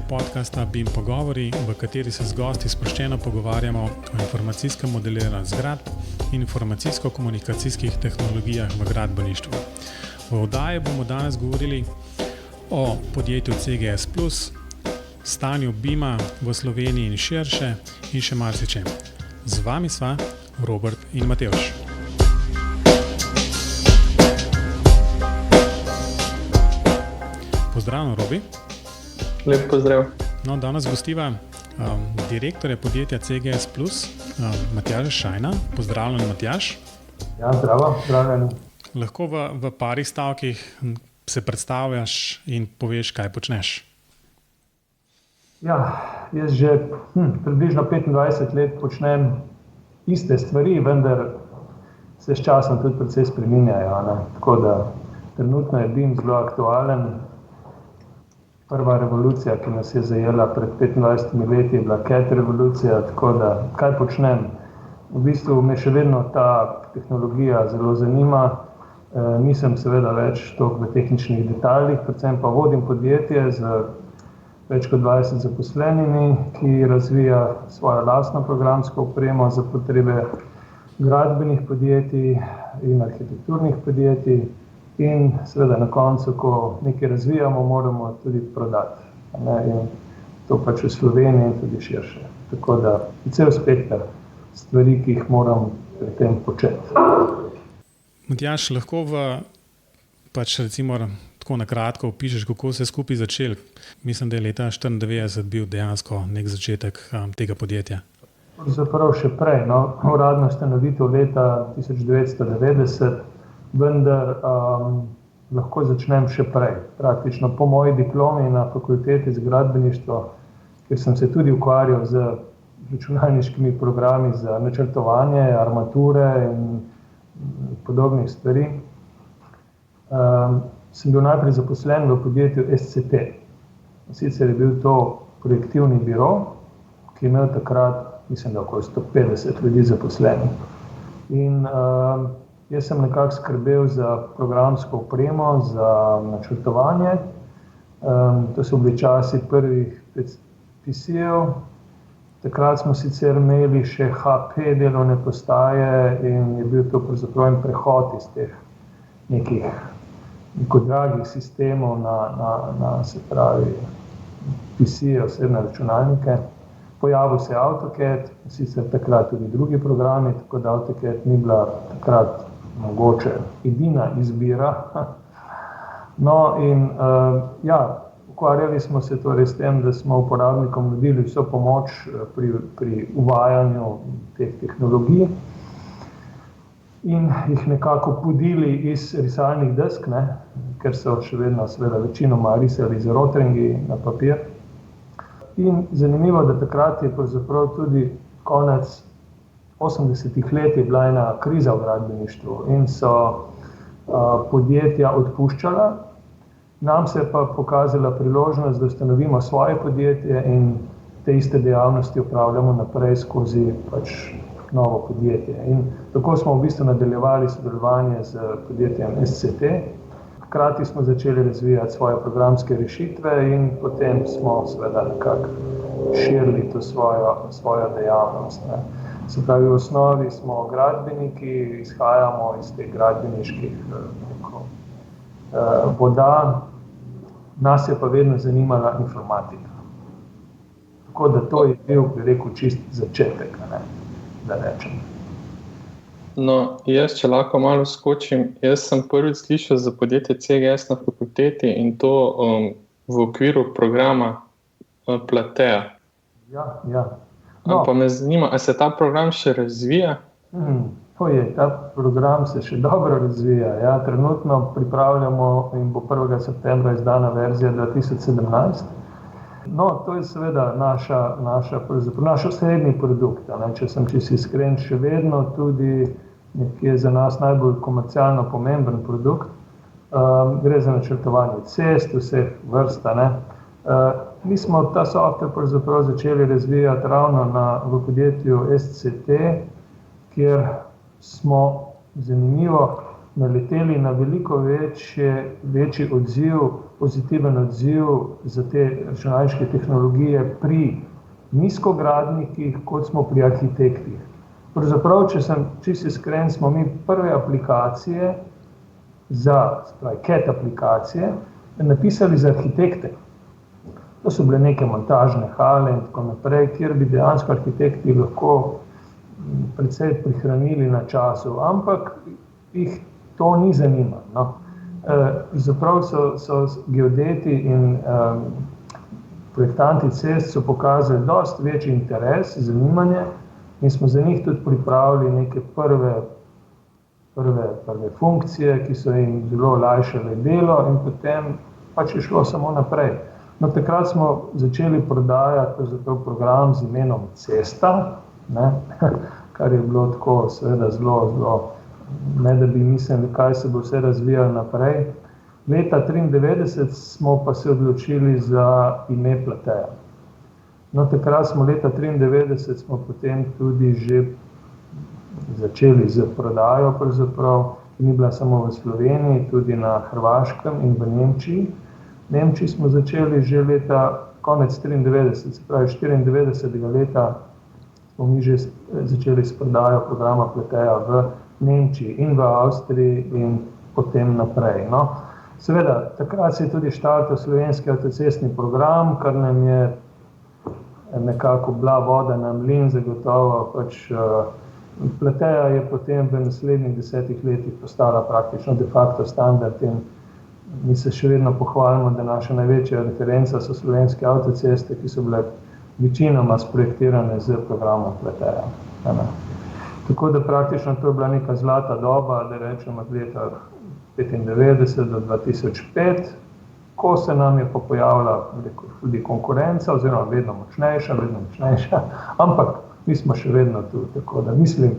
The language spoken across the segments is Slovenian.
podcasta BIM Pogovori, v kateri se z gosti sproščeno pogovarjamo o informacijskem modeliranju zgradb in informacijsko-komunikacijskih tehnologijah v gradbeništvu. V oddaji bomo danes govorili o podjetju CGS Plus, stanju BIM-a v Sloveniji in širše in še marsičem. Z vami sva Robert in Matevž. Pozdravljeno, Robi. Lep pozdrav. No, danes gostiva direktorja podjetja CGS Plus, Matjaža Šajna. Pozdravljen, Matjaž. Ja, zdravo, zdravljeni. Lahko v parih stavkih se predstavljaš in poveš, kaj počneš. Ja, jaz že približno 25 let počnem iste stvari, vendar se s časom tudi precej spreminjajo. Ne? Tako da trenutno je BIM zelo aktualen. Prva revolucija, ki nas je zajela pred 25 leti, je bila CAD revolucija, tako da kaj počnem? V bistvu me še vedno ta tehnologija zelo zanima. Nisem seveda več toliko v tehničnih detaljih, predvsem pa vodim podjetje z več kot 20 zaposlenimi, ki razvija svojo lastno programsko opremo za potrebe gradbenih podjetij in arhitekturnih podjetij. In seveda na koncu, ko nekaj razvijamo, moramo tudi prodati. Ne? In to pač v Sloveniji in tudi širše. Tako da je cel spekter stvari, ki jih moram pri tem početi. Matjaž, lahko recimo tako na kratko opišeš, kako se je skupaj začel. Mislim, da je leta 1994 bil dejansko nek začetek tega podjetja. Zapravo še prej, no, uradno ustanovitev leta 1990, vendar lahko začnem še prej. Praktično po moji diplomi na fakulteti za gradbeništvo, kjer sem se tudi ukvarjal z računalniškimi programi za načrtovanje, armature in podobnih stvari, sem bil najprej zaposlen v podjetju SCT. Sicer je bil to projektivni biro, ki je imel takrat, mislim, da okoli 150 ljudi zaposlenih. In jaz sem nekako skrbel za programsko opremo, za načrtovanje. To so bili časi prvih PC-jev. Takrat smo sicer imeli še HP delovne postaje in je bil to pravzaprav en prehod iz teh nekih dragih sistemov na se pravi PC-je, osebne računalnike. Pojavil se je AutoCAD, sicer takrat tudi drugi programi, tako da AutoCAD ni bila takrat mogoče edina izbira. No in ukvarjali smo se torej s tem, da smo uporabnikom nudili vso pomoč pri uvajanju teh tehnologij in jih nekako podili iz risalnih desk, ne, ker so še vedno seveda večinoma risali z rotringi na papir. In zanimivo, da takrat je pravzaprav tudi konec 80-ih let je bila ena kriza v gradbeništvu in so podjetja odpuščala. Nam se je pa pokazala priložnost, da ustanovimo svoje podjetje in te iste dejavnosti opravljamo naprej skozi pač novo podjetje. In tako smo v bistvu nadaljevali sodelovanje z podjetjem SCT. Hkrati smo začeli razvijati svoje programske rešitve in potem smo seveda nekako širili to svojo dejavnost. Ne. Se pravi, v osnovi smo gradbeniki, izhajamo iz teh gradbeniških voda, nas je pa vedno zanimala informatika. Tako da to je bil, bi rekel, čist začetek, ne, da rečem. No, jaz, če lahko malo skočim, jaz sem prvič slišal za podjetje CGS na fakulteti in to v okviru programa Platea. Ja. No. Pa me zanima, ali se ta program še razvija? Ta program se še dobro razvija. Ja, trenutno pripravljamo in bo 1. septembra izdana verzija 2017. No, to je seveda naš osrednji produkt. Ne? Če sem čisto iskren, še vedno tudi nekje za nas najbolj komercialno pomemben produkt. Gre za načrtovanje cest, vseh vrst. Mi smo ta software pravzaprav začeli razvijati ravno v podjetju SCT, kjer smo zanimivo naleteli na veliko večji odziv, pozitiven odziv za te računalniške tehnologije pri nizkogradnikih, kot smo pri arhitektih. Pravzaprav, če sem čisto iskren, smo mi prve aplikacije CAD aplikacije, napisali za arhitekte. To so bile neke montažne hale in tako naprej, kjer bi dejansko arhitekti lahko precej prihranili na času, ampak jih to ni zanimalo. No. Zaprav so geodeti in projektanti cest so pokazali dosti večji interes, zanimanje in smo za njih tudi pripravili neke prve funkcije, ki so jim zelo olajšale delo in potem pač je šlo samo naprej. No, takrat smo začeli prodajati program z imenom Cesta, ne, kar je bilo tako seveda zelo, ne da bi mislili, kaj se bo vse razvijalo naprej. Leta 1993 smo pa se odločili za ime Plateja. No, takrat smo leta 1993 smo potem tudi že začeli z prodajo pravzaprav, ni bila samo v Sloveniji, tudi na Hrvaškem in v Nemčiji. V Nemčiji smo začeli že konec 1993, se pravi 1994. leta smo mi že začeli s prodajo programa Plateja v Nemčiji in v Avstriji in potem naprej. No. Seveda, takrat se je tudi štartal slovenski avtocestni program, kar nam je nekako bila voda na mlin, zagotovo pač Plateja je potem v naslednjih 10 letih postala praktično de facto standard in mi se še vedno pohvalimo, da naša največja referenca so slovenske avtoceste, ki so bile večinoma sprojektirane z programom Plateja. Tako da praktično to je bila neka zlata doba, da rečemo od leta 1995 do 2005, ko se nam je pa pojavila tudi konkurenca, oziroma vedno močnejša, ampak mi smo še vedno tu, tako da mislim,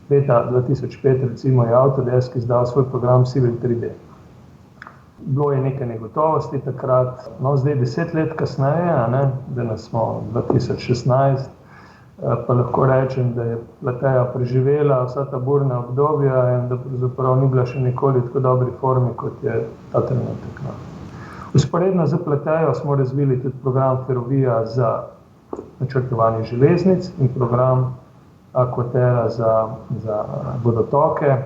leta 2005 recimo je Autodesk izdal svoj program Civil 3D. Bilo je nekaj negotovosti takrat, no zdaj 10 let kasneje, danes smo 2016, pa lahko rečem, da je Plateja preživela vsa ta burna obdobja in da pravzaprav ni bila še nikoli tako dobri formi, kot je ta trenutek. Usporedno z Platejo smo razvili tudi program Ferrovija za načrtovanje železnic in program Aquaterra za vodotoke.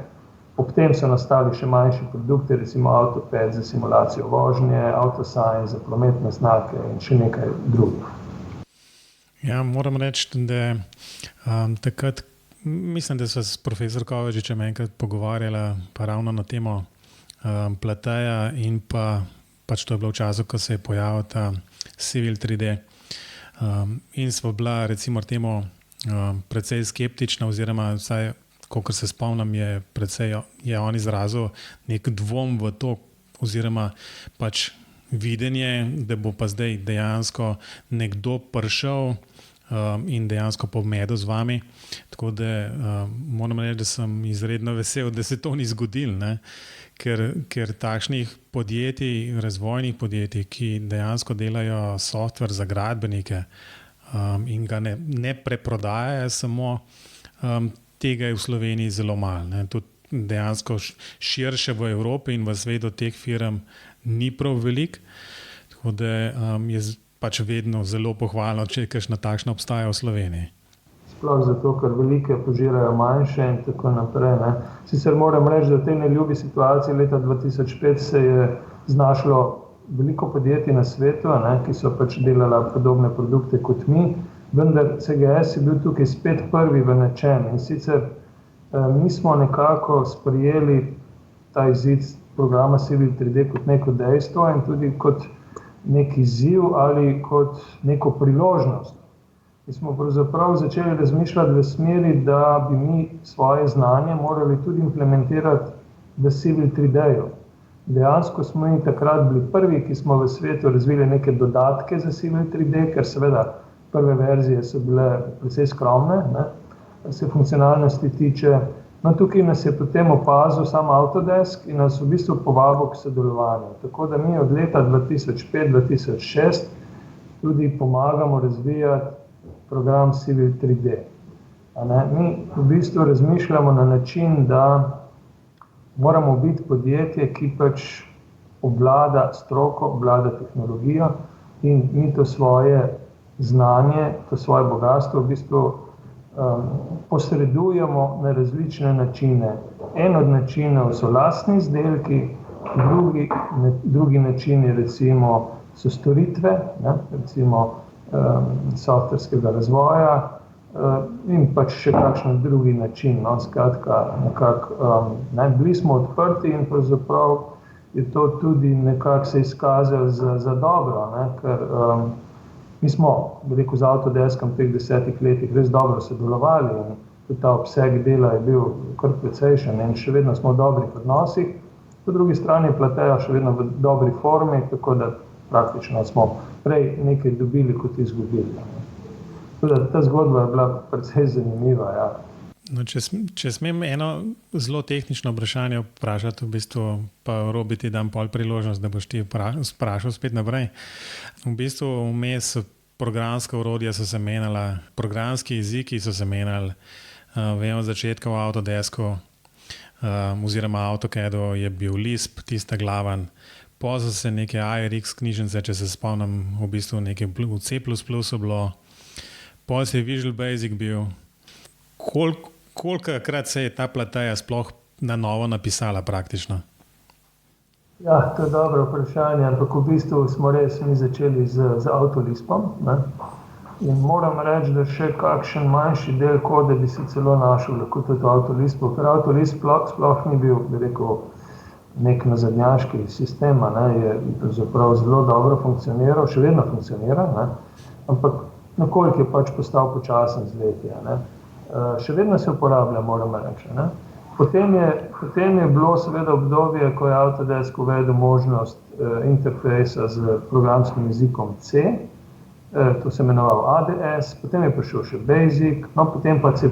Ob tem so nastali še manjši produkti, recimo AutoPAD za simulacijo vožnje, AutoSign za prometne znake in še nekaj drugih. Ja, moram reči, da takrat, mislim, da sva s profesor Kovačičem enkrat pogovarjala pa ravno na temo Plateja in pač to je bilo v času, ko se je pojavil ta Civil 3D. In sva bila recimo temu precej skeptična oziroma vsaj, kolikor se spomnim, je on izrazil nek dvom v to oziroma pač videnje, da bo pa zdaj dejansko nekdo prišel in dejansko pomedel z vami. Tako da moram reči, da sem izredno vesel, da se to ni zgodilo, ne? Ker takšnih podjetij, razvojnih podjetij, ki dejansko delajo software za gradbenike in ga ne preprodajajo samo, tega je v Sloveniji zelo malo. Ne? Tudi dejansko širše v Evropi in v svetu teh firm ni prav veliko, tako da je pač vedno zelo pohvalno, če kakšna takšna obstaja v Sloveniji. Sploh zato, ker velike požirajo manjše in tako naprej. Ne. Sicer moram reči, da v tej neljubi situaciji leta 2005 se je znašlo veliko podjetij na svetu, ki so pač delala podobne produkte kot mi, vendar CGS je bil tukaj spet prvi v nečem in sicer mi smo nekako sprejeli ta izid programa Civil 3D kot neko dejstvo in tudi kot nek izziv ali kot neko priložnost. Mi smo pravzaprav začeli razmišljati v smeri, da bi mi svoje znanje morali tudi implementirati v Civil 3D-ju. Dejansko smo mi takrat bili prvi, ki smo v svetu razvili neke dodatke za Civil 3D, ker seveda prve verzije so bile precej skromne, se funkcionalnosti tiče. No, tukaj nas je potem opazil sam Autodesk in nas v bistvu povabil k sodelovanju. Tako da mi od leta 2005-2006 tudi pomagamo razvijati program Civil 3D. Mi v bistvu razmišljamo na način, da moramo biti podjetje, ki pač obvlada stroko, obvlada tehnologijo in mi to svoje znanje, to svoje bogatstvo v bistvu posredujemo na različne načine. En od načinov so lastni izdelki, drugi načini recimo so storitve, recimo softverskega razvoja in pač še kakšen drugi način. Skratka, nekako bili smo odprti in pravzaprav je to tudi nekako se izkazalo za dobro, ker mi smo, bi rekel, z Autodeskom v teh 10 letih res dobro sodelovali in tudi ta obseg dela je bil kar precejšen in še vedno smo v dobrih odnosih. Po drugi strani Platea še vedno v dobri formi, tako da praktično smo prej nekaj dobili, kot izgubili. Ta zgodba je bila precej zanimiva. Ja. No, če smem eno zelo tehnično vprašanje vprašati, v bistvu pa Robi ti dam pol priložnost, da boš ti vprašal spet naprej. V bistvu vmes programska orodja so se menjala, programski jeziki so se menjali. Vemo od začetka v Autodesku oziroma AutoCAD-u je bil Lisp, tista glaven. Pozno se neke ARX knjižnice, če se spomnim, v bistvu nekaj v C++ bilo. Pozno se je Visual Basic bil. Kolikokrat se je ta Platea sploh na novo napisala praktično? Ja, to je dobro vprašanje, ampak v bistvu smo res mi začeli z Autolispom. In moram reči, da še kakšen manjši del kode bi se celo našel lahko tudi v Autolispu, ker Autolisp sploh ni bil, bi rekel, nek nazadnjaški sistem, je pravzaprav zelo dobro funkcioniral, še vedno funkcionira, ampak nekoliko je pač postal počasen z leti. Še vedno se uporablja, moram reči. Potem je bilo seveda obdobje, ko je Autodesk uvedel možnost interfejsa z programskim jezikom C, to se imenoval ADS, potem je prišel še Basic, no potem pa C++.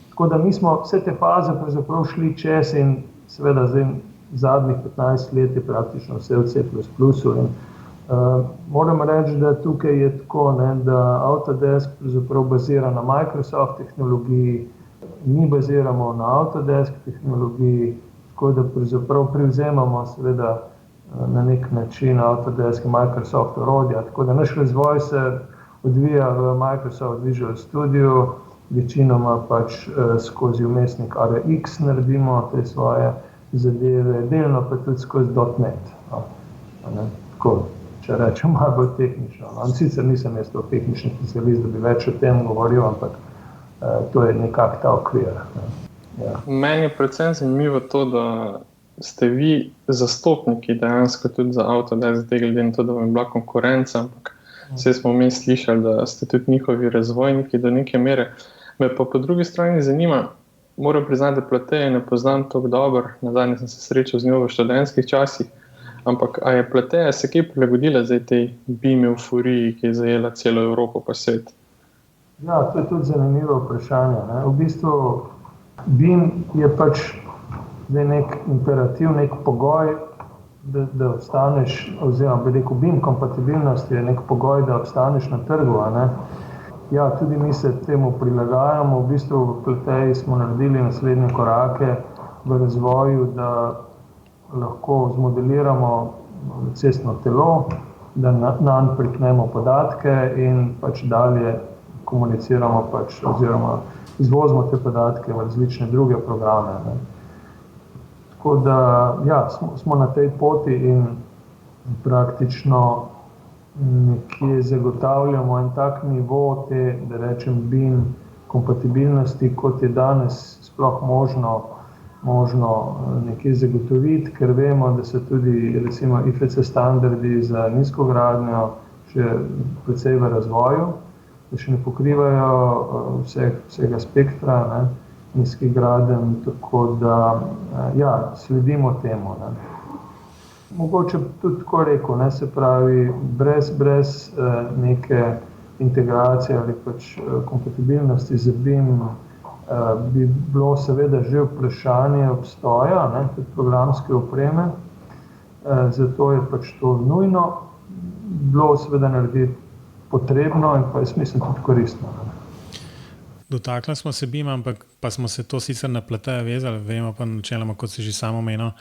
Tako da mi smo vse te faze pravzaprav šli čez in seveda zadnjih 15 let je praktično vse v C++. In moram reči, da tukaj je tako, da Autodesk pravzaprav bazira na Microsoft tehnologiji, mi baziramo na Autodesk tehnologiji, tako da pravzaprav privzemamo seveda na nek način Autodesk in Microsoft orodja. Tako da naš razvoj se odvija v Microsoft Visual Studio, večinoma pač skozi vmesnik RX naredimo te svoje zadeve, delno pa tudi skozi .NET. Tako, če rečem, malo bolj tehnično. Sicer nisem jaz to tehnični specialist, da bi več o tem govoril, ampak to je nekako ta okvir. Ja. Meni je predvsem zanimivo to, da ste vi zastopniki dejansko tudi za Autodesk, glede na to, da vam je bila konkurenca, ampak vse smo mi slišali, da ste tudi njihovi razvojniki do neke mere. Me pa po drugi strani zanima, moram priznati, da Plateje ne poznam tako dobro, nazadnje sem se srečal z njo v študentskih časih, ampak a je Plateja se kaj prilagodila zdaj tej BIM euforiji, ki je zajela celo Evropo pa svet? Ja, to je tudi zanimivo vprašanje. V bistvu BIM je pač nek imperativ, nek pogoj, da obstaneš, oziroma bi rekel, BIM kompatibilnost je nek pogoj, da obstaneš na trgu. Ja, tudi mi se temu prilagajamo. V bistvu v Plateji smo naredili naslednje korake v razvoju, da lahko zmodeliramo cestno telo, da nanj priknemo podatke in pač dalje komuniciramo oziroma izvozimo te podatke v različne druge programe. Tako da, ja, smo na tej poti in praktično nekje zagotavljamo en tak nivo te, da rečem, BIM kompatibilnosti, kot je danes sploh možno nekje zagotoviti, ker vemo, da so tudi recimo IFC standardi za nizkogradnjo še precej v razvoju, da še ne pokrivajo vsega spektra nizkih gradenj, tako da ja, sledimo temu. Mogoče tudi tako rekel, se pravi, brez neke integracije ali pač kompatibilnosti z BIM bi bilo seveda že vprašanje obstoja, tudi programske opreme, zato je pač to nujno bilo seveda narediti potrebno in pa jaz mislim tudi koristno. dotaknili smo se BIM, ampak pa smo se to sicer na Plateja vezali, vemo pa načeloma, kot si že samo omenil,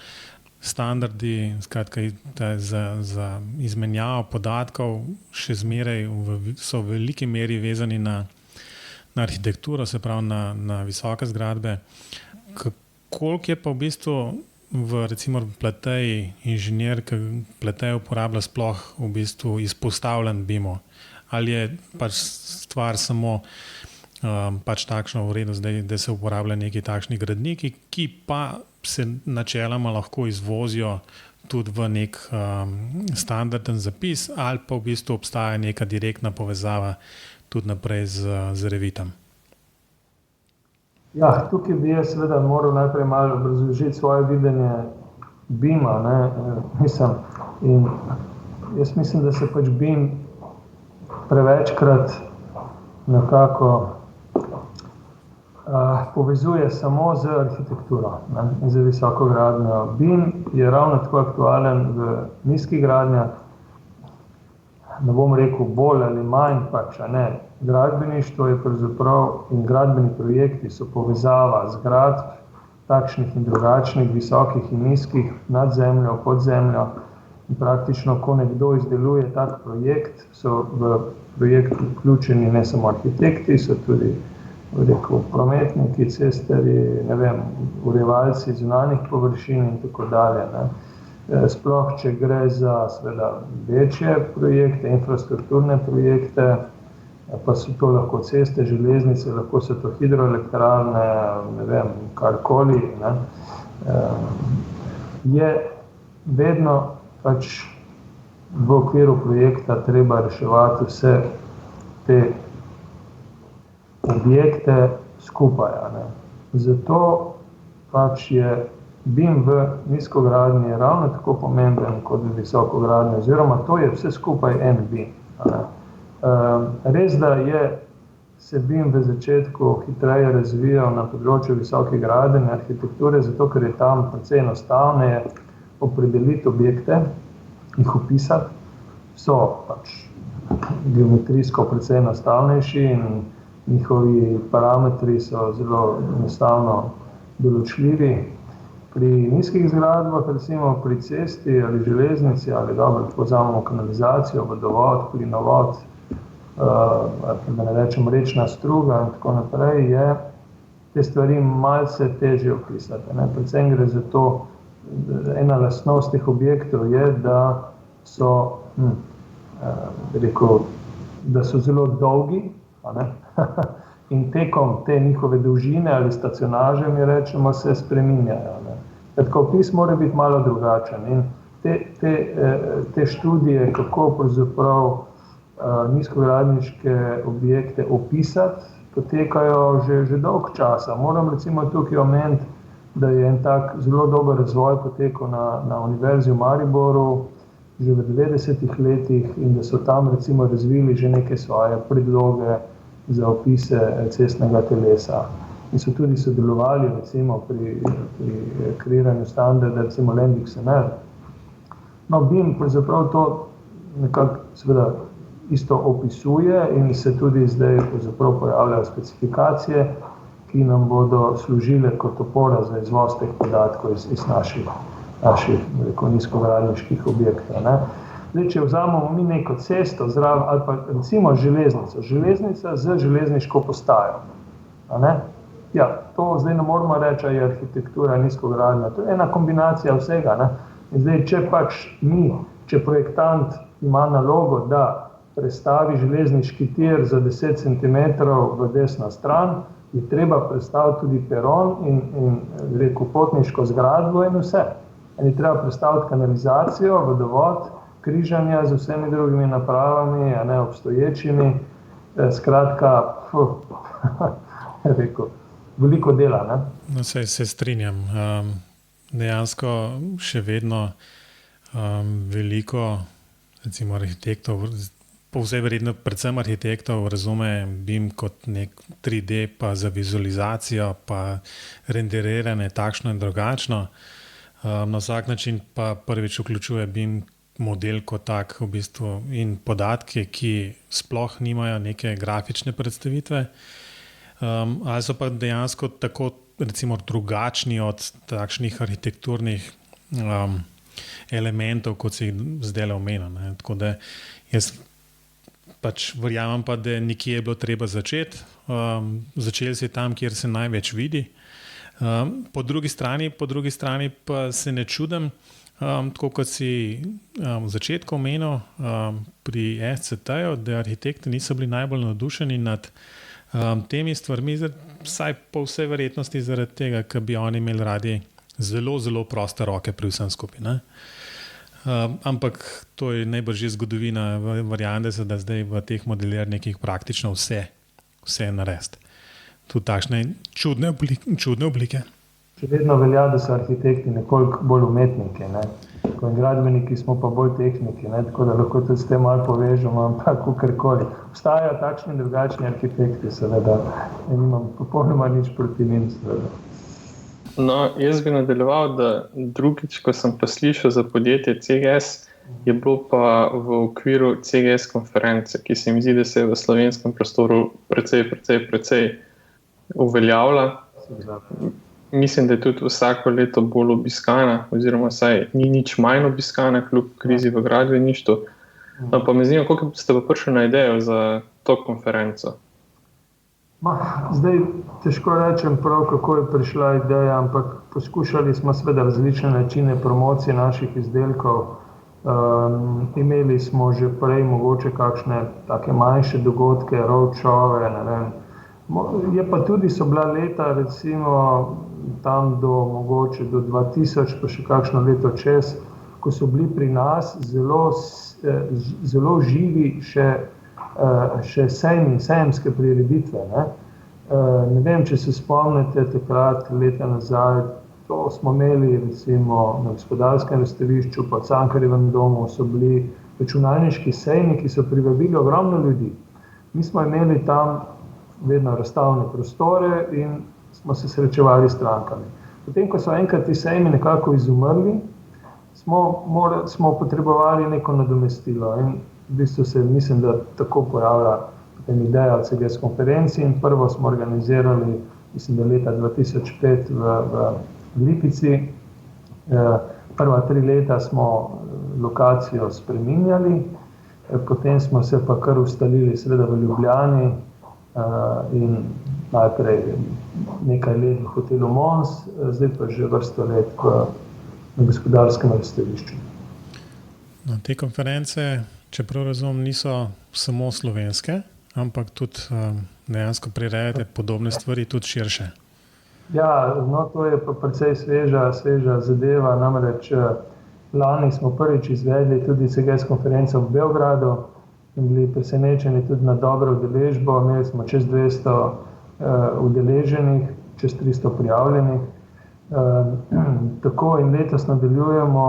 standardi, skratka, za izmenjavo podatkov še zmeraj so v veliki meri vezani na arhitekturo, se pravi na visoke zgradbe. Koliko je pa v bistvu v recimo Plateji inženir, ki Plateja uporablja sploh v bistvu izpostavljen BIM-u? Ali je pač stvar samo pač takšno v redu zdaj, da se uporablja neki takšni gradniki, ki pa se načeloma lahko izvozijo tudi v nek standarden zapis, ali pa v bistvu obstaja neka direktna povezava tudi naprej z Revitom? Ja, tukaj bi jaz seveda moral najprej malo obrazložiti svoje videnje BIM-a, in jaz mislim, da se pač BIM prevečkrat nekako povezuje samo z arhitekturo in z visoko gradnjo. BIM je ravno tako aktualen v nizkih gradnjah, ne bom rekel bolj ali manj, pač, gradbeništvo je pravzaprav in gradbeni projekti so povezava zgradb, takšnih in drugačnih, visokih in nizkih, nad zemljo, pod zemljo. In praktično, ko nekdo izdeluje tak projekt, so v projekt vključeni ne samo arhitekti, so tudi prometniki, cestarji, urejevalci zunanjih površin in tako dalje. Sploh, če gre za seveda večje projekte, infrastrukturne projekte, pa so to lahko ceste, železnice, lahko so to hidroelektrarne, karkoli, je vedno pač v okviru projekta treba reševati vse te objekte skupaj. Zato pač je BIM v nizkogradnji ravno tako pomemben kot v visokogradnji, oziroma to je vse skupaj en BIM. Res, da se BIM v začetku hitreje razvijal na področju visokih gradenj in arhitekture, zato ker je tam precej enostavneje opredeliti objekte, jih opisati, so pač geometrijsko precej enostavnejši in njihovi parametri so zelo enostavno določljivi. Pri nizkih zgradbah, recimo pri cesti ali železnici, ali dobro, tako vzamemo kanalizacijo, vodovod, plinovod, da ne rečem rečna struga in tako naprej, je te stvari malce težje opisati. Predvsem gre za to, ena lastnost teh objektov je, da so, da so zelo dolgi, in tekom te njihove dolžine ali stacionaže, mi rečemo, se spreminjajo. Tako opis mora biti malo drugačen in te študije, kako pravzaprav nizkogradniške objekte opisati, potekajo že dolg časa. Moram recimo tukaj omeniti, da je en tak zelo dober razvoj potekal na Univerzi v Mariboru že v 90-ih letih in da so tam recimo razvili že neke svoje predloge za opise cestnega telesa. In so tudi sodelovali recimo pri kreiranju standarda, recimo LandXML. No, BIM pravzaprav to nekako seveda isto opisuje in se tudi zdaj pravzaprav pojavljajo specifikacije, ki nam bodo služile kot opora za izvoz teh podatkov iz naših nizkogradniških objektov. Zdaj, če vzamemo mi neko cesto zraven ali pa recimo železnica z železniško postajo. Ja, to zdaj ne moramo reči, je arhitektura nizkogradnja. To je ena kombinacija vsega. In zdaj, če projektant ima nalogo, da prestavi železniški tir za 10 cm v desno stran, je treba prestaviti tudi peron in potniško zgradbo in vse. In je treba prestaviti kanalizacijo, vodovod, križanja z vsemi drugimi napravami, obstoječimi. Skratka, veliko dela. No, se strinjam. Dejansko še vedno veliko, recimo arhitektov, po vsej verjetno predvsem arhitektov razume BIM kot nek 3D, pa za vizualizacijo, pa renderiranje takšno in drugačno. Na vsak način pa prvič vključuje BIM model kot tak v bistvu in podatke, ki sploh nimajo neke grafične predstavitve. ali so pa dejansko tako recimo drugačni od takšnih arhitekturnih elementov, kot si jih zdaj omenil. Tako da jaz pač verjamem pa, da nekje je bilo treba začeti. Začeli si tam, kjer se največ vidi. Po drugi strani pa se ne čudim, tako kot si v začetku omenil pri SCT-ju, da arhitekti niso bili najbolj navdušeni nad temi stvarmi, vsaj po vsej verjetnosti zaradi tega, ker bi oni imeli radi zelo, zelo proste roke pri vsem skupaj. Ne? Ampak to je najbrž že zgodovina variante, da zdaj v teh modeliranjih praktično vse narediti. Tudi takšne čudne oblike. Še vedno velja, da so arhitekti nekoliko bolj umetniki. Ne? Kot gradbeniki smo pa bolj tehniki, ne? Tako da lahko tudi s tem malo povežemo, ampak kakorkoli. Obstajajo takšni in drugačni arhitekti, seveda, in imam popolnoma nič proti njim, seveda. No, jaz bi nadaljeval, da drugič, ko sem pa slišal za podjetje CGS, je bilo pa v okviru CGS konference, ki se mi zdi, da se je v slovenskem prostoru precej uveljavila. Mislim, da je tudi vsako leto bolj obiskana, oziroma saj ni nič manj obiskana, kljub krizi v gradbeništvu. Pa me zanima, koliko ste pa prišli na idejo za to konferenco? Zdaj težko rečem prav, kako je prišla ideja, ampak poskušali smo seveda različne načine promocije naših izdelkov. Imeli smo že prej mogoče kakšne take manjše dogodke, roadshowe, ne vem. Je pa tudi so bila leta, recimo tam mogoče do 2000, pa še kakšno leto čez, ko so bili pri nas zelo živi še sejemske prireditve. Ne vem, če se spomnite takrat, leta nazaj, to smo imeli recimo na Gospodarskem razstavišču, pa v Cankarjevem domu so bili računalniški sejmi, ki so privabili ogromno ljudi. Mi smo imeli tam vedno razstavne prostore in smo se srečevali s strankami. Potem, ko so enkrat ti sejmi nekako izumrli, smo potrebovali neko nadomestilo in v bistvu se mislim, da tako pojavlja potem ideja o CGS konferenci in prvo smo organizirali, mislim, da leta 2005 v Lipici. Prva 3 leta smo lokacijo spreminjali, potem smo se pa kar ustalili seveda v Ljubljani in najprej nekaj let v hotelu Mons, zdaj pa že vrsto let na Gospodarskem razstavišču. No, te konference, čeprav razumem, niso samo slovenske, ampak tudi dejansko prirejate podobne stvari tudi širše. Ja, no, to je pa precej sveža zadeva, namreč lani smo prvič izvedli tudi CGS konferenco v Beogradu in bili presenečeni tudi na dobro udeležbo. Imeli smo čez 200 udeleženih, čez 300 prijavljenih. Tako in letos nadaljujemo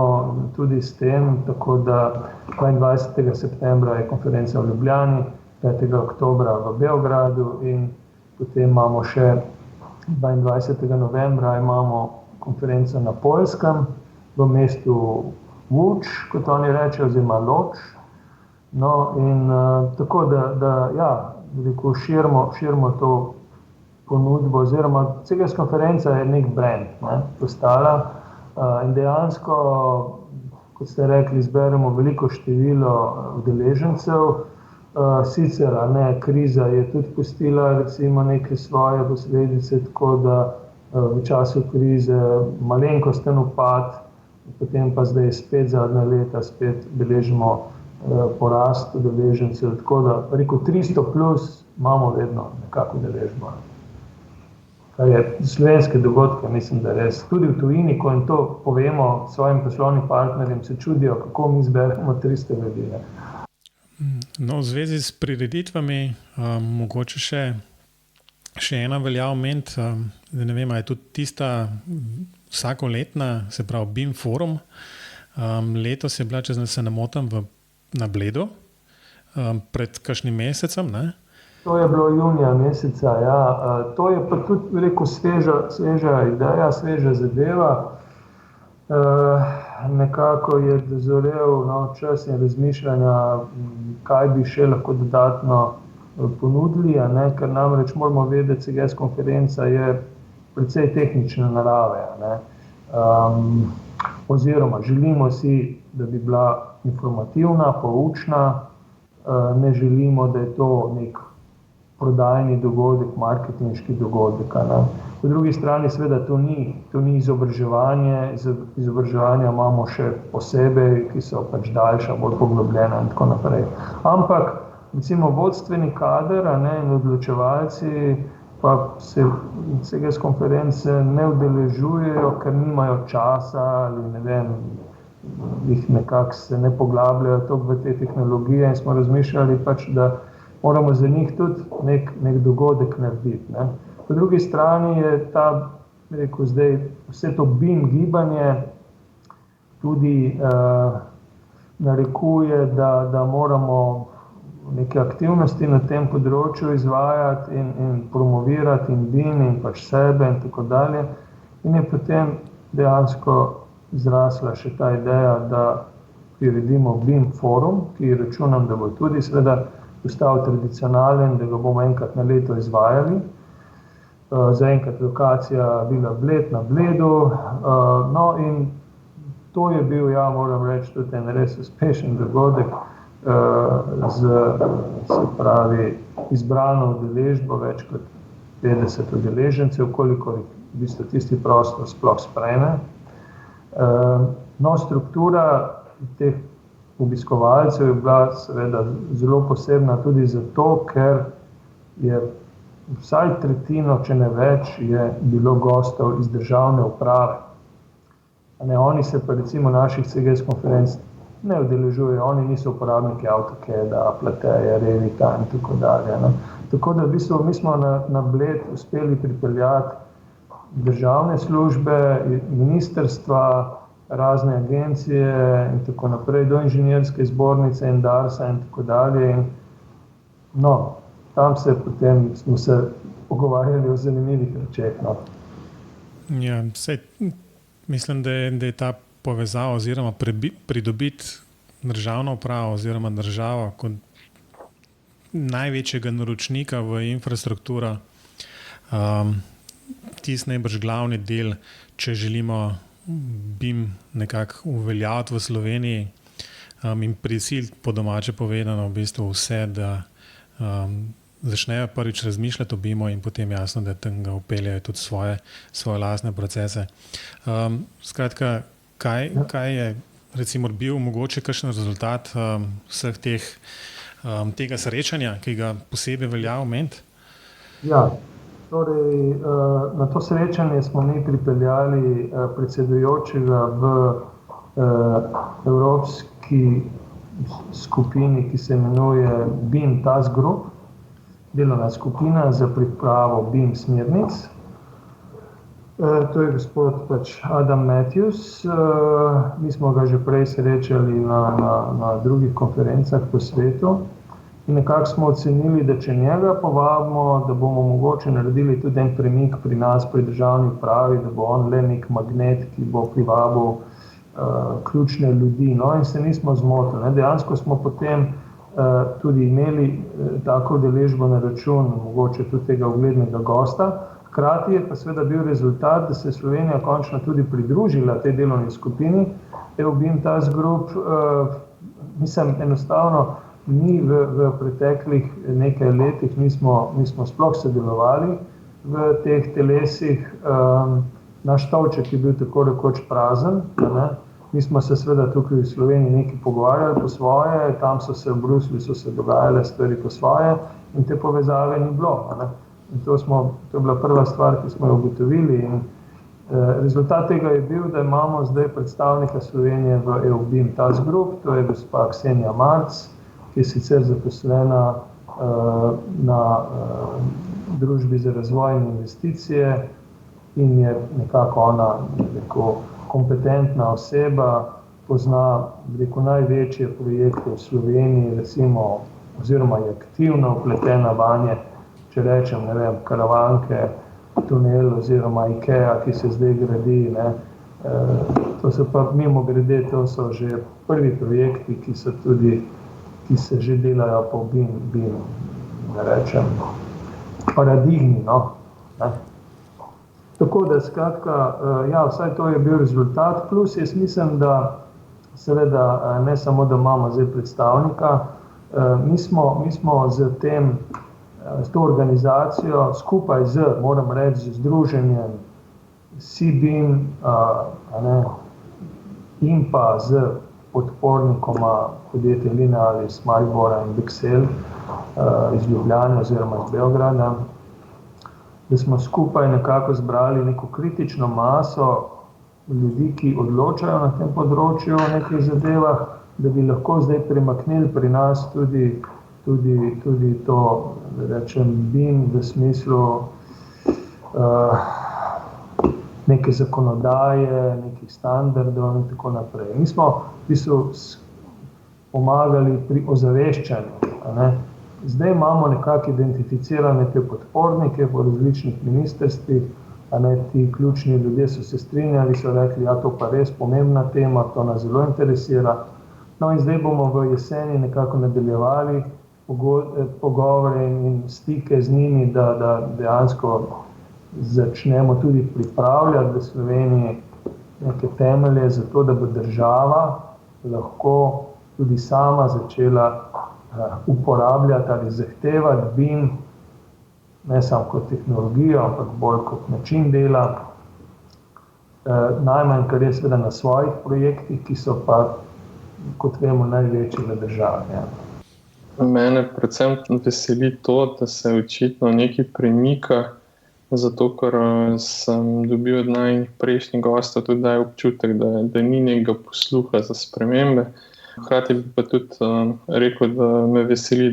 tudi s tem, tako da 22. septembra je konferenca v Ljubljani, 5. oktobra v Beogradu in potem imamo še 22. novembra imamo konferenco na Poljskem v mestu Łódź, kot oni rečejo, oziroma Lodž. No in tako da ja, širimo to ponudbo, oziroma CGS konferenca je nek brand, postala in dejansko, kot ste rekli, zberemo veliko število udeležencev. Sicer kriza je tudi pustila recimo neke svoje posledice, tako da v času krize malenkosten upad, potem pa zdaj spet zadnja leta spet beležimo porast udeležencev, tako da rekel 300 plus imamo vedno nekako udeležbo. Kar je slovenske dogodke, mislim, da res. Tudi v tujini, ko jim to povemo svojim poslovnim partnerjem, se čudijo, kako mi zberemo 300 ljudi. No, v zvezi s prireditvami, mogoče še ena velja omeniti, ne vem, je tudi tista vsakoletna, se pravi BIM forum. Letos je bila, če se ne motim, na Bledu, pred kakšnim mesecem, ne? To je bilo junija meseca, ja. To je pa tudi, rekel, sveža ideja, sveža zadeva. Nekako je dozorel čas in razmišljanja, kaj bi še lahko dodatno ponudili, ker namreč moramo vedeti, CGS konferenca je precej tehnične narave, oziroma želimo si, da bi bila informativna, poučna, ne želimo, da je to nek prodajni dogodek, marketinški dogodek. Po drugi strani seveda to ni izobraževanje, izobraževanja imamo še posebej, ki so pač daljša, bolj poglobljena in tako naprej. Ampak recimo vodstveni kader in odločevalci pa se CGS konference ne udeležujejo, ker nimajo časa ali ne vem, jih nekako se ne poglabljajo toliko v te tehnologije in smo razmišljali pač, da moramo za njih tudi nek dogodek narediti. Po drugi strani je zdaj vse to BIM gibanje tudi narekuje, da moramo neke aktivnosti na tem področju izvajati in promovirati in BIM in pač sebe in tako dalje. In je potem dejansko zrasla še ta ideja, da priredimo BIM forum, ki računam, da bo tudi seveda postal tradicionalen, da ga bomo enkrat na leto izvajali. Zaenkrat lokacija bila Bled na Bledu, no in to je bil, moram reči, tudi en res uspešen dogodek se pravi izbrano udeležbo, več kot 50 udeležencev, koliko v bistvu tisti prostor sploh sprejme. No, struktura teh obiskovalcev je bila seveda zelo posebna tudi zato, ker je vsaj tretjino, če ne več, je bilo gostov iz državne uprave. Oni se pa recimo naših CGS konferenc ne udeležujejo, oni niso uporabniki AutoCAD-a, Plateja, Revita in tako dalje. Tako da v bistvu mi smo na Bled uspeli pripeljati državne službe, ministrstva, razne agencije in tako naprej, do inženirske zbornice in Darsa in tako dalje. No, tam smo se pogovarjali o zanimivih rečeh. Ja, mislim, da je ta povezava oziroma pridobiti državno upravo oziroma državo kot največjega naročnika v infrastrukturo, tisti najbrž glavni del, če želimo BIM nekako uveljaviti v Sloveniji in prisiliti, po domače povedano, v bistvu vse, da začnejo prvič razmišljati o BIM-u in potem jasno, da tam ga vpeljajo tudi svoje lastne procese. Skratka, kaj je recimo bil mogoče kakšen rezultat vseh tega srečanja, ki ga posebej velja omeniti? Ja, torej na to srečanje smo mi pripeljali predsedujočega v evropski skupini, ki se imenuje BIM Task Group, delovna skupina za pripravo BIM smernic. To je gospod Adam Matthews, mi smo ga že prej srečali na drugih konferencah po svetu in nekako smo ocenili, da če njega povabimo, da bomo mogoče naredili tudi en premik pri nas, pri državni upravi, da bo on le nek magnet, ki bo privabil ključne ljudi. No, in se nismo zmotili. Dejansko smo potem tudi imeli tako udeležbo na račun mogoče tudi tega uglednega gosta. Hkrati je pa seveda bil rezultat, da se je Slovenija končno tudi pridružila tej delovni skupini. BIM Task Group, mislim, enostavno mi v preteklih nekaj letih nismo sploh sodelovali v teh telesih. Naš stolček je bil tako rekoč prazen. Mi smo se seveda tukaj v Sloveniji nekaj pogovarjali po svoje, tam v Bruslju so se dogajale stvari po svoje in te povezave ni bilo. In to je bila prva stvar, ki smo jo ugotovili. In rezultat tega je bil, da imamo zdaj predstavnika Slovenije v BIM Task Group, to je gospa Ksenija Marc, ki je sicer zaposlena na Družbi za razvoj in investicije in je nekako ona kompetentna oseba, pozna največje projekte v Sloveniji, recimo, oziroma je aktivno vpletena vanje, če rečem, ne vem, Karavanke, tunel oziroma IKEA, ki se zdaj gradi. To so pa mimogrede, to so že prvi projekti, ki se že delajo po BIM ne rečem, paradigmi, no, ne. Tako da, skratka, ja, vsaj to je bil rezultat, plus jaz mislim, da seveda ne samo, da imamo zdaj predstavnika, mi smo z to organizacijo skupaj moram reči, z združenjem CBIM, in pa z podpornikoma podjetja Linealis, Maribora in Bexel iz Ljubljane oziroma iz Beograda, da smo skupaj nekako zbrali neko kritično maso ljudi, ki odločajo na tem področju o nekih zadevah, da bi lahko zdaj premaknili pri nas tudi to, da rečem, BIM v smislu neke zakonodaje, nekih standardov in tako naprej. Mi smo v bistvu pomagali pri ozaveščanju, ne. Zdaj imamo nekako identificirane te podpornike po različnih ministrstvih, ti ključni ljudje so se strinjali, so rekli, ja, to pa res pomembna tema, to nas zelo interesira. No in zdaj bomo v jeseni nekako nadaljevali pogovore in stike z njimi, da dejansko začnemo tudi pripravljati v Sloveniji neke temelje za to, da bo država lahko tudi sama začela uporabljati ali zahtevati BIM, ne samo kot tehnologijo, ampak bolj kot način dela, najmanj, kar je seveda na svojih projektih, ki so pa, kot vemo, največji v državi. Ja. Mene predvsem veseli to, da se očitno nekaj premika, zato ker sem dobil od najnih prejšnjih gostov tudi občutek, da ni nekega posluha za spremembe. Hkrati bi pa tudi rekel, da me veseli,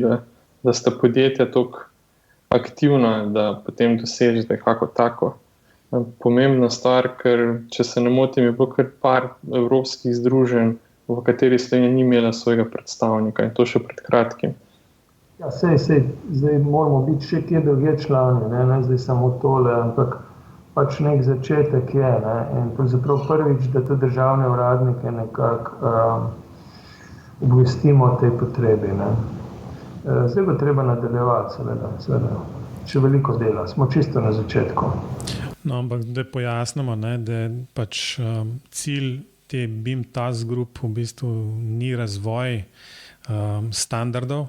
da sta podjetja toliko aktivna, da potem dosežete kako tako pomembna stvar, ker če se ne motim, je bilo kar par evropskih združenj, v kateri Slovenija ni imela svojega predstavnika in to še pred kratkim. Ja, zdaj moramo biti še kje drugje člani, ne zdaj samo tole, ampak pač nek začetek je, ne, in pravzaprav prvič, da te državne uradnike nekako obvestimo o tej potrebi, ne. Zdaj bo treba nadaljevati, seveda. Še veliko dela, smo čisto na začetku. No, ampak da pojasnimo, ne, da pač cilj te BIM Task Group v bistvu ni razvoj standardov,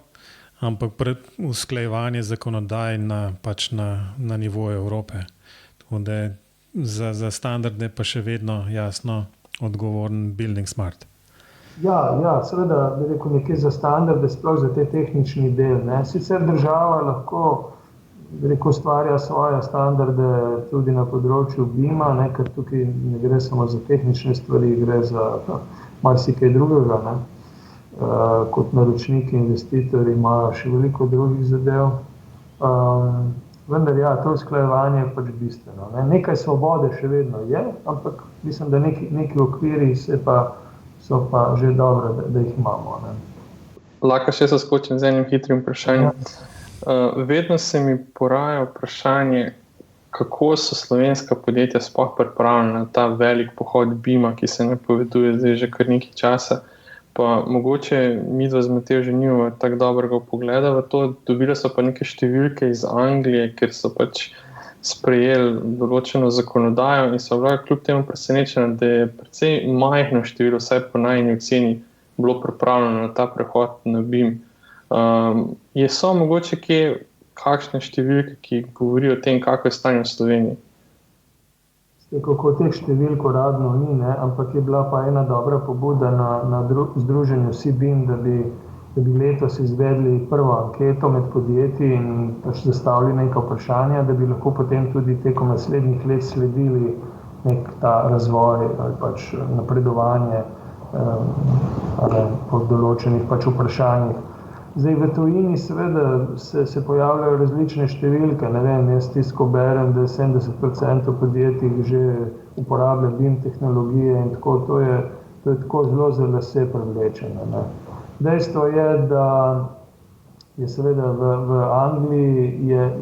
ampak usklajevanje zakonodaj na nivoju Evrope. Tako da za standarde pa še vedno jasno odgovoren Building Smart. Ja, seveda, bi rekel, nekje za standarde, sploh za te tehnični del, ne. Sicer država lahko, bi rekel, ustvarja svoje standarde tudi na področju BIM-a, ne, ker tukaj ne gre samo za tehnične stvari, gre za marsikaj drugega, ne. Kot naročniki, investitorji imajo še veliko drugih zadev. Vendar ja, to usklajevanje je pač bistveno, ne. Nekaj svobode še vedno je, ampak mislim, da neki okviri so pa že dobro, da jih imamo, ne. Lahko še zaskočim z enim hitrim vprašanjem. Vedno se mi poraja vprašanje, kako so slovenska podjetja sploh pripravljena na ta velik pohod BIM-a, ki se napoveduje zdaj že kar nekaj časa. Pa mogoče midva z Matevžem nimamo tako dobrega vpogleda v to, dobila so pa neke številke iz Anglije, kjer so pač sprejeli določeno zakonodajo in so bila kljub temu presenečena, da je precej majhno število, vsaj po najni oceni, bilo pripravljeno na ta prehod na BIM. So mogoče kakšne številke, ki govorijo o tem, kako je stanje v Sloveniji? Kako teh številk uradno ni, ne, ampak je bila pa ena dobra pobuda na združenju CBIM, da bi letos izvedli prvo anketo med podjetji in pač zastavili neka vprašanja, da bi lahko potem tudi tekom naslednjih let sledili nek ta razvoj ali pač napredovanje po določenih pač vprašanjih. Zdaj, v tujini seveda se pojavljajo različne številke, ne vem, jaz tisto berem, da 70% podjetij že uporablja BIM tehnologije in tako, to je tako zelo za lase privlečeno, ne. Dejstvo je, da je seveda v Angliji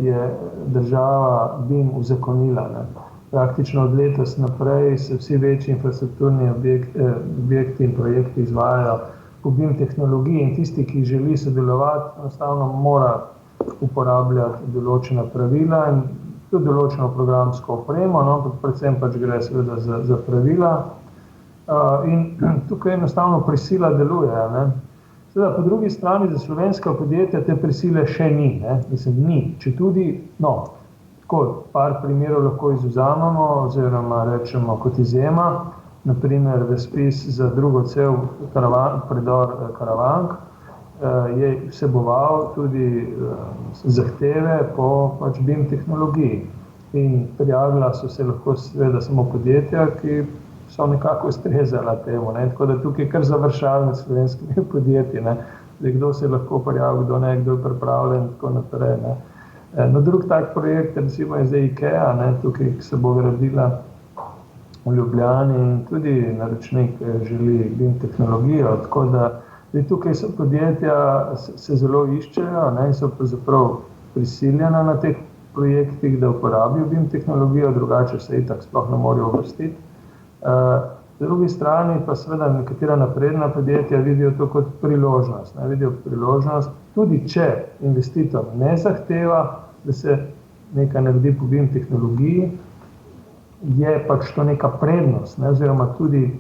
je država BIM uzakonila, ne. Praktično od letos naprej se vsi večji infrastrukturni objekti in projekti izvajajo po BIM tehnologiji in tisti, ki želi sodelovati, enostavno mora uporabljati določena pravila in tudi določeno programsko opremo, no, predvsem pač gre seveda za pravila. In tukaj enostavno prisila deluje, ne. Seveda, po drugi strani za slovenska podjetja te prisile še ni, ne. Mislim, ni, če tudi, no, tako, par primerov lahko izvzamemo, oziroma rečemo kot izjema, naprimer razpis za drugo cev predor Karavank, je vseboval tudi zahteve po pač BIM tehnologiji in prijavila so se lahko seveda samo podjetja, ki so nekako ustrezala temu, ne, tako da tukaj kar završali med slovenskimi podjetji, ne, kdo se lahko prijavi, kdo ne, kdo je pripravljen, tako naprej, ne. No, drug tak projekt, recimo je zdaj IKEA, ne, tukaj se bo gradila v Ljubljani in tudi naročnik želi BIM tehnologijo, tako da tukaj so podjetja se zelo iščejo, ne, in so pravzaprav prisiljena na teh projektih, da uporabijo BIM tehnologijo, drugače se itak sploh ne morajo uvrstiti. Po drugi strani pa seveda nekatera napredna podjetja vidijo to kot priložnost, ne, vidijo priložnost, tudi če investitor ne zahteva, da se nekaj naredi po BIM tehnologiji, je pač to neka prednost, ne, oziroma tudi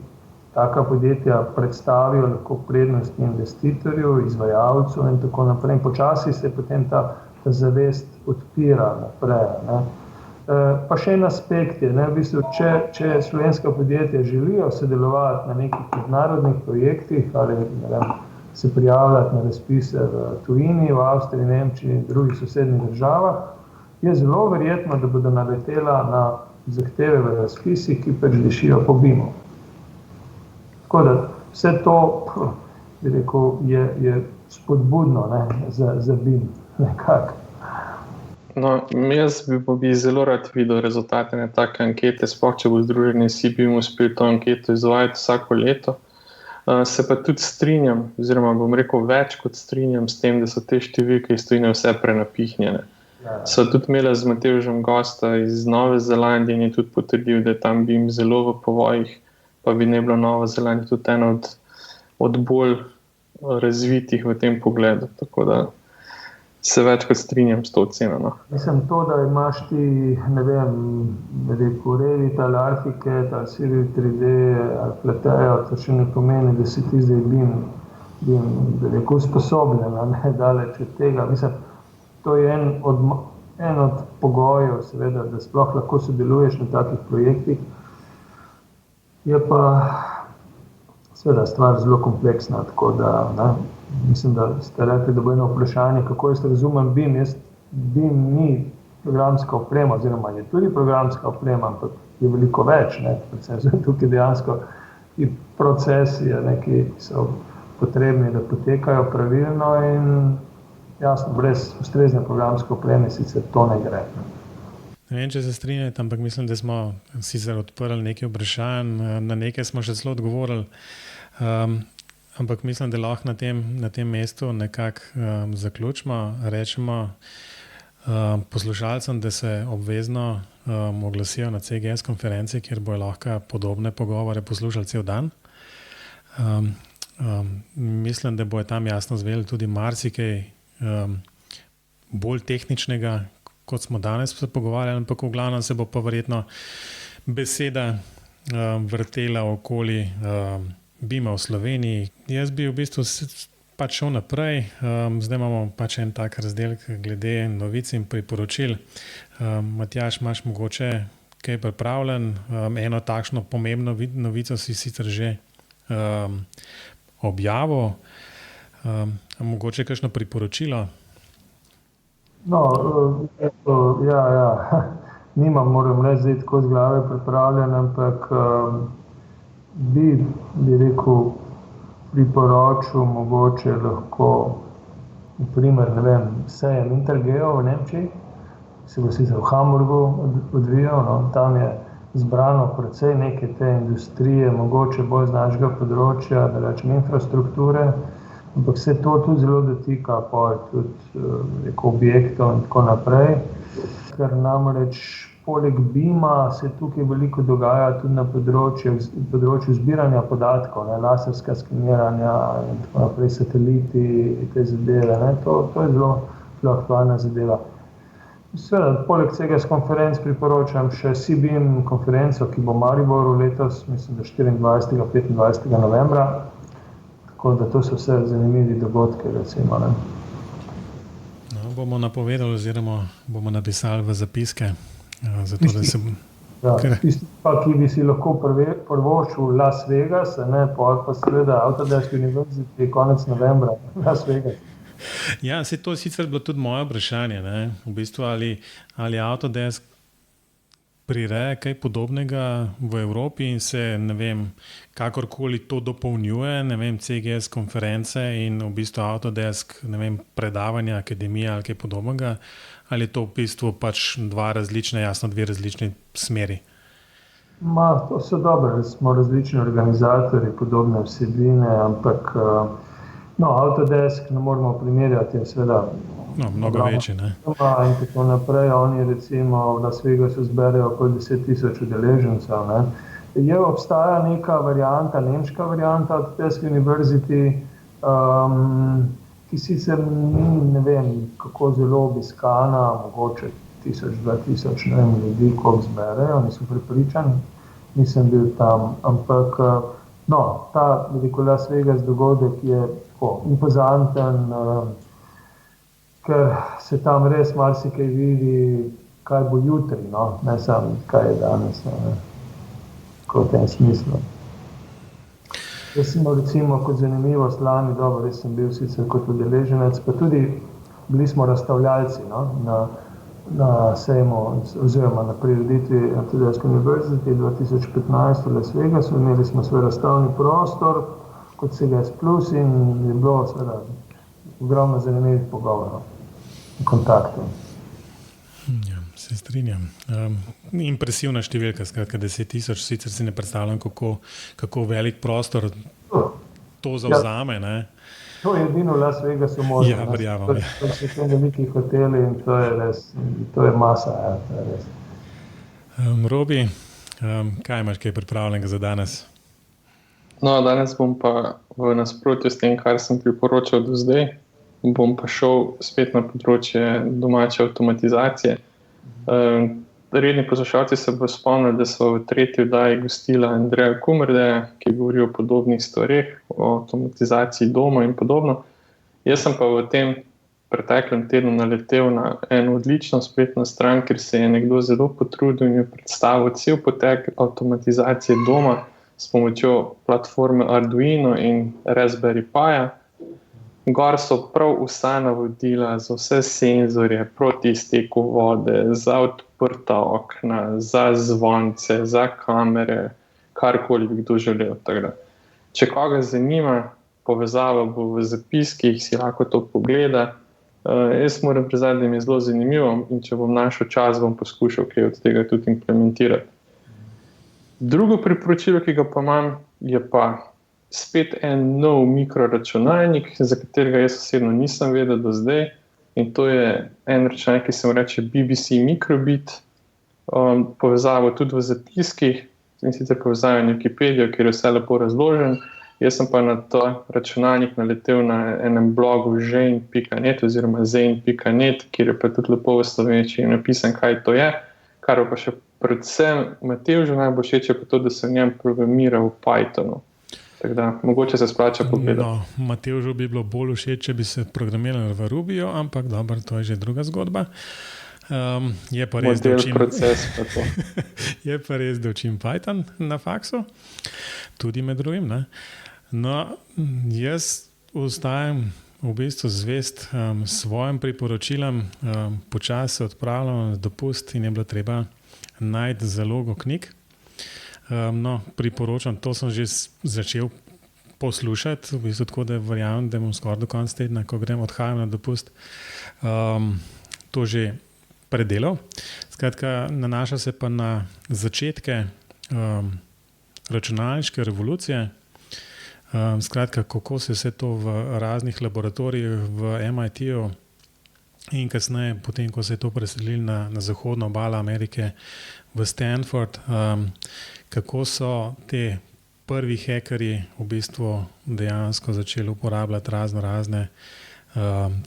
taka podjetja predstavijo lahko prednosti investitorju, izvajalcu in tako naprej. In počasi se potem ta zavest odpira naprej, ne. Pa še en aspekt je, ne, v bistvu, če slovenska podjetja želijo sodelovati na nekih mednarodnih projektih ali ne vem, se prijavljati na razpise v tujini, v Avstriji, Nemčiji in drugih sosednjih državah, je zelo verjetno, da bodo naletela na zahteve v razpisih, ki pač dišijo po BIM-u. Tako da vse to, bi rekel, je spodbudno, ne, za BIM nekako. No, jaz bi zelo rad videl rezultate na take ankete, sploh če bo združenje vsi BIM uspel to anketo izvajati vsako leto. Se pa tudi strinjam, oziroma bom rekel več kot strinjam s tem, da so te številke iz tujine vse prenapihnjene. So tudi imela z Matevžem gosta iz Nove Zelandije in je tudi potrdil, da je tam BIM zelo v povojih, pa bi ne bilo Nova Zelandija tudi ena od bolj razvitih v tem pogledu, tako da se več kot strinjam s to oceno. No. Mislim to, da imaš ti, ne vem, rekel Revit ali Archicad ali Civil 3D ali Platejo, to še ne pomeni, da si ti zdaj BIM rekel usposobljena, ne, daleč od tega. Mislim, to je en od pogojev, seveda, da sploh lahko sodeluješ na takih projektih. Je pa seveda stvar zelo kompleksna, tako da, ne, mislim, da ste rekli, da bo eno vprašanje, kako jaz razumem BIM. BIM ni programska oprema, oziroma je tudi programska oprema, ampak je veliko več, ne, predvsem tukaj dejansko ti procesi, ne, ki so potrebni, da potekajo pravilno in jasno, brez ustrezne programske opreme sicer to ne gre. Ne vem, če se strinjate, ampak mislim, da smo sicer odprli nekaj vprašanj, na nekaj smo še celo odgovorili, ampak mislim, da lahko na tem mestu nekako zaključimo, rečemo poslušalcem, da se obvezno oglasijo na CGS konferenci, kjer bojo lahko podobne pogovore poslušali cel dan. Mislim, da bojo tam jasno zvedeli tudi marsikaj bolj tehničnega, kot smo danes se pogovarjali, ampak v glavnem se bo pa verjetno beseda vrtela okoli BIM-a v Sloveniji. Jaz bi v bistvu pač šel naprej, zdaj imamo pač en tak razdelek glede novic in priporočil. Matjaž, imaš mogoče kaj pripravljen? Eno takšno pomembno novico si sicer že objavil, mogoče kakšno priporočilo? No, ja, nimam, moram reči, zdaj tako z glave pripravljen, ampak bi rekel, priporočil mogoče lahko, na primer, ne vem, sejem Intergeo v Nemčiji, se bo sicer v Hamburgu odvijal, no, tam je zbrano precej neke te industrije, mogoče bolj z našega področja, da rečem infrastrukture, ampak se to tudi zelo dotika tudi objektov in tako naprej, ker namreč poleg BIM-a se tukaj veliko dogaja tudi na področju zbiranja podatkov, ne, laserska skeniranja in tako naprej, sateliti, te zadeve, ne, to je zelo zelo aktualna zadeva. Seveda, poleg CGS konferenc priporočam še CBIM konferenco, ki bo v Mariboru letos, mislim, da 24. 25. novembra. Tako da to so vse zanimivi dogodki, recimo. Ne? No, bomo napovedali oziroma bomo napisali v zapiske, zato da se... Tisti pa, ki bi si lahko prvoščil Las Vegas, pa seveda Autodesk University konec novembra, Las Vegas. Ja, to je sicer bilo tudi moje vprašanje, ne? V bistvu ali Autodesk prireja kaj podobnega v Evropi in se, ne vem, kakorkoli to dopolnjuje, ne vem, CGS konference in v bistvu Autodesk, ne vem, predavanja, akademija ali kaj podobnega, ali je to v bistvu pač dve različni smeri? To so dobre, smo različni organizatorji, podobne vsebine, ampak Autodesk ne moramo primerjati, je seveda mnogo večji, ne? In tako naprej, oni recimo v Las Vegasu zberejo okoli 10,000 udeležencev, ne. Obstaja neka varianta, nemška varianta Autodesk University, ki sicer ne vem, kako zelo obiskana, mogoče 1000-2000, ne vem, ljudi, koliko zberejo, nisem prepričan, nisem bil tam, ampak ta Las Vegas dogodek je tako impozanten, ker se tam res marsikaj vidi, kaj bo jutri, ne samo kaj je danes, v tem smislu. Jaz sem recimo kot zanimivost lani, res sem bil sicer kot udeleženec, pa tudi bili smo razstavljalci na sejmu oziroma na prireditvi Autodesk University 2015 v Las Vegasu. Imeli smo svoj razstavni prostor kot CGS Plus in je bilo seveda ogromno zanimivih pogovorov in kontaktov. Ja, se strinjam. Impresivna številka, skratka 10,000, sicer si ne predstavljam, kako velik prostor to zavzame, ne? To je edino v Las Vegasu možno. Ja, verjamem. To so te veliki hoteli in to je res, to je masa, to je res. Robi, kaj imaš kaj pripravljenega za danes? Danes bom pa v nasprotju s tem, kar sem priporočal do zdaj, bom pa šel spet na področje domače avtomatizacije. Redni poslušalci se bo spomnili, da so v tretji oddaji gostila Andreja Kumerdeja, ki govori o podobnih stvareh, o avtomatizaciji doma in podobno. Jaz sem pa v tem preteklem tednu naletel na eno odlično spletno stran, kjer se je nekdo zelo potrudil in je predstavil cel potek avtomatizacije doma s pomočjo platforme Arduino in Raspberry Pija. Gor so prav vsa navodila za vse senzorje proti izteku vode, za odprta okna, za zvonce, za kamere, karkoli bi kdo želel. Če koga zanima, povezava bo v zapiskih, si lahko to pogleda. Jaz moram priznati, da mi je zelo zanimivo in če bom našel čas, bom poskušal kaj od tega tudi implementirati. Drugo priporočilo, ki ga pa imam, je pa spet en nov mikroračunalnik, za katerega jaz osebno nisem vedel do zdaj. In to je en računalnik, ki se mu reče BBC Microbit. Povezavo tudi v zapiskih, in sicer povezavo na Wikipedijo, kjer je vse lepo razložen. Jaz sem pa na to računalnik naletel na enem blogu zane.net oziroma zane.net, kjer je pa tudi lepo v slovenščini napisan, kaj to je. Kar pa še predvsem Matevžu najbolj všeč je pa to, da se v njem programira v Pythonu. Tako da, mogoče se splača pogledati. Matevžu bi bilo bolj všeč, če bi se programirali v Rubiju, ampak dobro, to je že druga zgodba. Je pa res, da učim Python na faksu, tudi med drugim, ne. Jaz ostajam v bistvu zvest svojim priporočilom, počasi se odpravljam na dopust in je bilo treba najti zalogo knjig. Priporočam, to sem že začel poslušati, v bistvu tako, da verjamem, da bom skoraj do konca tedna, ko odhajam na dopust, to že predelal. Skratka, nanaša se pa na začetke računalniške revolucije. Skratka, kako se vse to v raznih laboratorijih v MIT-ju in kasneje, potem, ko se je to preselilo na zahodno obalo Amerike v Stanford, kako so te prvi hekerji v bistvu dejansko začeli uporabljati razne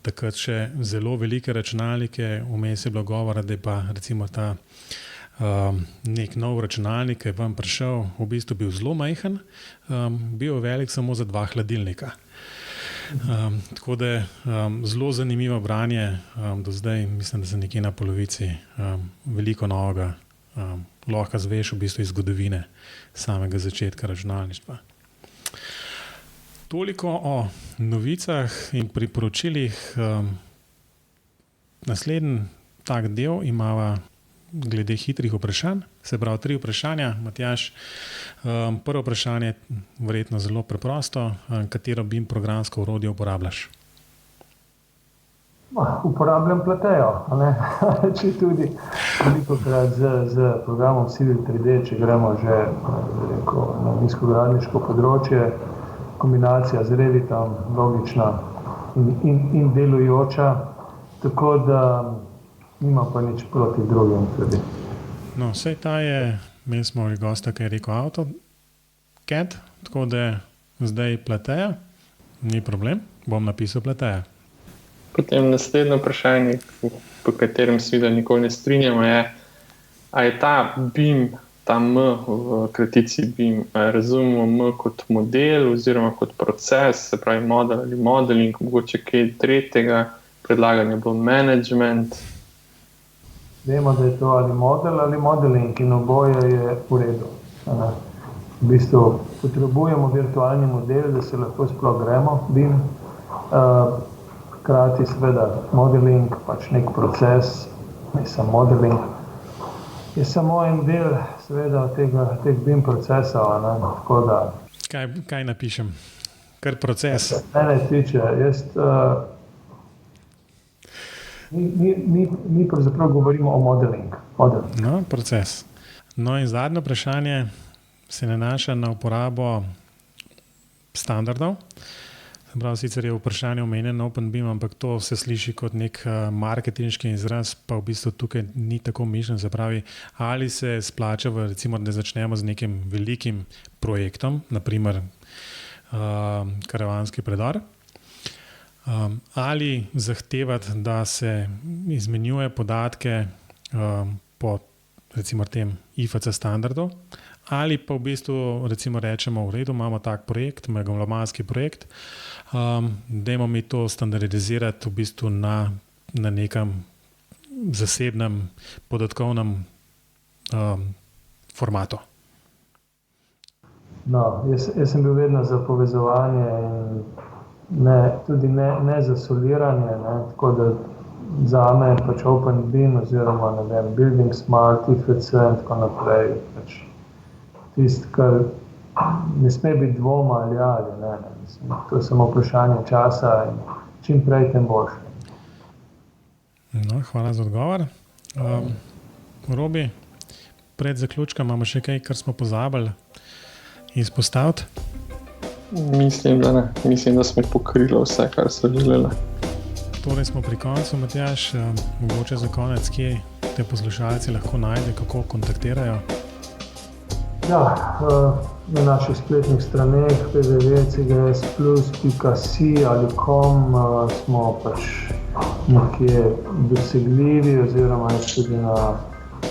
takrat še zelo velike računalnike, vmes je bilo govora, da je pa recimo ta nek nov računalnik, ki je vam prišel, v bistvu bil zelo majhen, bil velik samo za 2 hladilnika. Tako da zelo zanimivo branje, do zdaj mislim, da sem nekje na polovici, veliko novega, lahko zveš v bistvu iz zgodovine samega začetka računalništva. Toliko o novicah in priporočilih. Naslednji tak del imava glede hitrih vprašanj, se pravi 3 vprašanja. Matjaž, prvo vprašanje je verjetno zelo preprosto. Katero BIM programsko orodje uporabljaš? Uporabljam Platejo, če tudi velikokrat z programom Civil 3D, če gremo že na nizkogradniško področje, kombinacija z Revitom, logična in delujoča, tako da nima pa nič proti drugim tudi. No, vsej ta je, imeli smo gosta, ki je rekel AutoCAD, tako da zdaj Plateja, ni problem, bom napisal Plateja. Potem naslednje vprašanje, po katerem se da nikoli ne strinjamo, je, a je ta BIM, ta M v kratici BIM, razumemo M kot model oziroma kot proces, se pravi model ali modeling, mogoče kaj tretjega, predlaganje bo management. Vemo, da je to ali model ali modeling in oboje je v redu. V bistvu potrebujemo virtualni model, da se lahko sploh gremo BIM. Hkrati seveda modeling, pač nek proces, ne samo modeling, je samo en del seveda teh BIM procesov, tako da... Kaj napišem? Kar proces? Ne tiče, jaz... Mi pravzaprav govorimo o modeling. No, proces. No in zadnje vprašanje se nanaša na uporabo standardov. Prav, sicer je vprašanje omenjeno na OpenBIM, ampak to se sliši kot nek marketinški izraz, pa v bistvu tukaj ni tako mišljen. Se pravi, ali se splača, recimo, da začnemo z nekim velikim projektom, naprimer karavanski predor, ali zahtevati, da se izmenjuje podatke po recimo tem IFC standardu, ali pa v bistvu recimo rečemo, v redu, imamo tak projekt, megalomanski projekt, dajmo mi to standardizirati v bistvu na nekem zasebnem podatkovnem formatu. No, jaz sem bil vedno za povezovanje in tudi ne za soliranje, tako da zame pač OpenBIM oziroma Building Smart, IFC in tako naprej, pač tisto, kar ne sme biti dvoma ali ne. To je samo vprašanje časa in čim prej, tem boljše. No, hvala za odgovor. Robi, pred zaključkom imamo še kaj, kar smo pozabili izpostaviti? Mislim, da ne. Mislim, da smo pokrili vse, kar so želeli. Torej smo pri koncu, Matjaž. Mogoče za konec, kje te poslušalci lahko najde, kako kontaktirajo? Ja, na naših spletnih straneh www.cgsplus.si ali .com smo pač nekje dosegljivi oziroma tudi na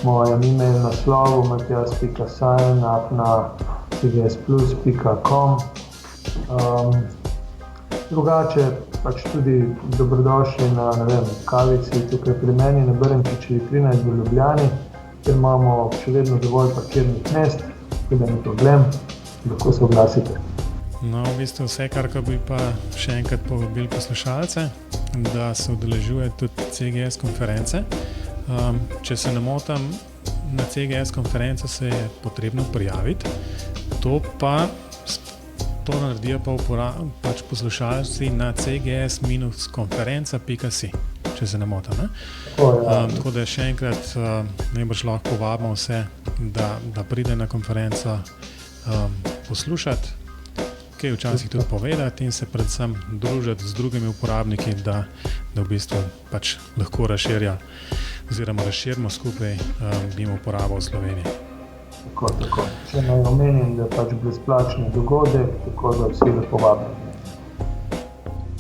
mojem e-mail naslovu matjas.sajn@cgsplus.com. Drugače pač tudi dobrodošli na kavici tukaj pri meni na Brnčičevi 13 v Ljubljani, kjer imamo še vedno dovolj parkirnih mest, tako da ni problem, lahko se oglasite. No, v bistvu vse, kar bi pa še enkrat povabili poslušalce, da se udeležuje tudi CGS konference. Če se ne motim, na CGS konferenco se je potrebno prijaviti, to naredijo pač poslušalci na cgs-konferenca.si, če se ne motim. Tako da še enkrat najbrž lahko povabimo vse, da pride na konferenco poslušati, kaj včasih tudi povedati in se predvsem družiti z drugimi uporabniki, da v bistvu pač lahko razširimo skupaj BIM uporabo v Sloveniji. Tako. Če naj omenim, da je pač brezplačni dogodek, tako da vsi lepo vabljeni.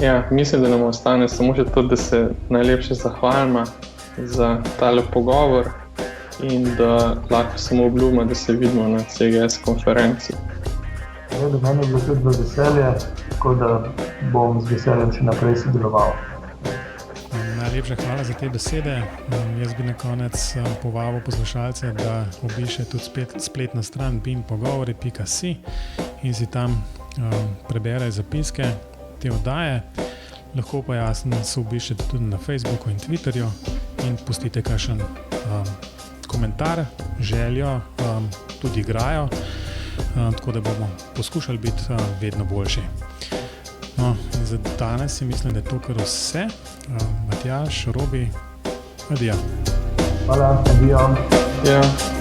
Ja, mislim, da nam ostane samo še to, da se najlepše zahvalimo za tale pogovor in da lahko samo obljubimo, da se vidimo na CGS konferenci. Do mene je bilo tudi veselje, tako da bom z veseljem še naprej sodeloval. Najlepša hvala za te besede. Jaz bi na konec povabil poslušalce, da obišče tudi spletno stran binpogovori.si in si tam preberejo zapiske te oddaje. Lahko pa jasno se obiščete tudi na Facebooku in Twitterju in pustite kakšen komentar, željo, tudi igrajo, tako da bomo poskušali biti vedno boljši. No, za danes si mislim, da je to kar vse. Matjaž, Robi, adijo. Hvala, adijo. Ja.